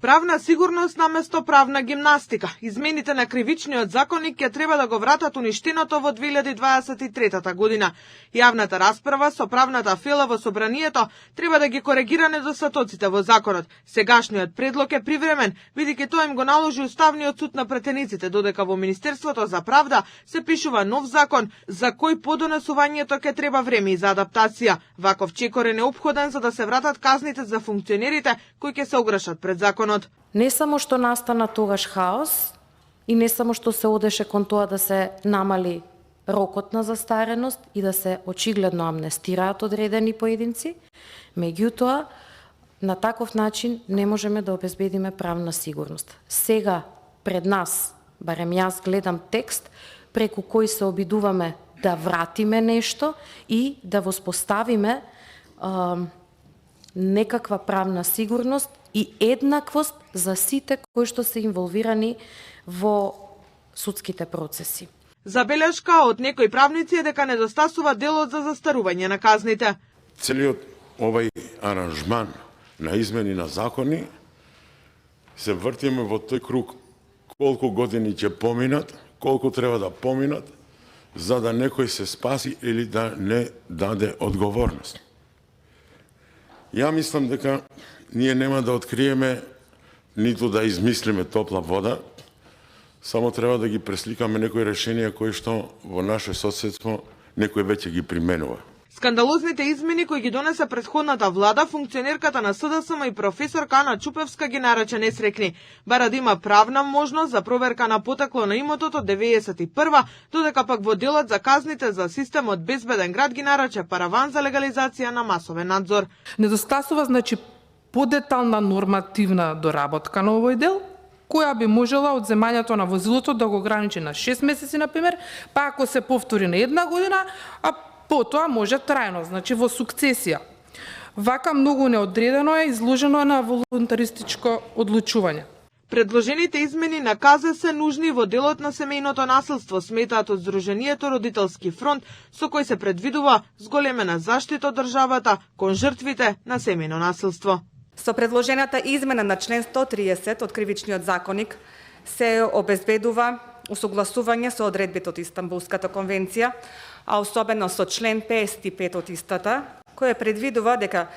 Правна сигурност наместо правна гимнастика. Измените на кривичниот законник ќе треба да го вратат уништеното во 2023 година. Јавната расправа со правната фела во собранието треба да ги коригира недостатоците во законот. Сегашниот предлог е привремен, бидејќи тоа им го наложи Уставниот суд на претениците, додека во Министерството за правда се пишува нов закон за кој по донесувањето ќе треба време и за адаптација. Ваков чекор е неопходен за да се вратат казните за функционерите кои ќе се ограшат пред законот. Не само што настана тогаш хаос и не само што се одеше кон тоа да се намали рокот на застареност и да се очигледно амнестираат одредени поединци, меѓутоа на таков начин не можеме да обезбедиме правна сигурност. Сега пред нас, барем јас гледам текст преку кој се обидуваме да вратиме нешто и да воспоставиме некаква правна сигурност и еднаквост за сите кои што се инволвирани во судските процеси. Забелешка од некои правници е дека недостасува делот за застарување на казните. Целиот овај аранжман на измени на закони се вртиме во тој круг. Колку години ќе поминат, колку треба да поминат, за да некој се спаси или да не даде одговорност. Ја мислам дека ние нема да откриеме, ниту да измислиме топла вода, само треба да ги пресликаме некои решенија кои што во наше соседство некој веќе ги применува. Скандалозните измени кои ги донесе претходната влада, функционерката на СДСМ и професорка Ана Чупевска ги нарече несрекни. Бара да има правна можност за проверка на потекло на имотот од 91-а, додека пак во делот за казните за системот Безбеден град ги нарече параван за легализација на масовен надзор. Недостасува, подетална нормативна доработка на овој дел, која би можела од земањето на возилото да го ограничи на 6 месеци, например, па ако се повтори на 1 година, а потоа може трајно, во сукцесија. Вака многу неодредено е изложено на волунтаристичко одлучување. Предложените измени на КЗ се нужни во делот на семејното насилство, сметаат од Сдруженијето Родителски фронт, со кој се предвидува зголемена заштита од државата кон жртвите на семејно насилство. Со предложената измена на член 130 од Кривичниот законник се обезбедува усогласување со одредбите од Истанбулската конвенција, а особено со член 55 од истата, кој предвидува дека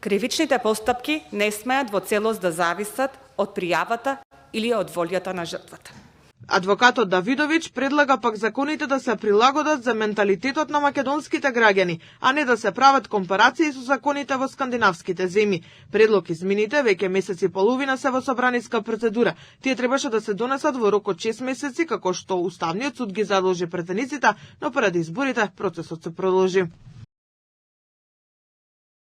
кривичните постапки не смеат во целост да зависат од пријавата или од волјата на жртвата. Адвокатот Давидовиќ предлага пак законите да се прилагодат за менталитетот на македонските граѓани, а не да се прават компарации со законите во скандинавските земји. Предлог измените веќе месец и половина се во собраниска процедура. Тие требаше да се донесат во рок од 6 месеци, како што Уставниот суд ги задолжи претениците, но поради изборите процесот се продолжи.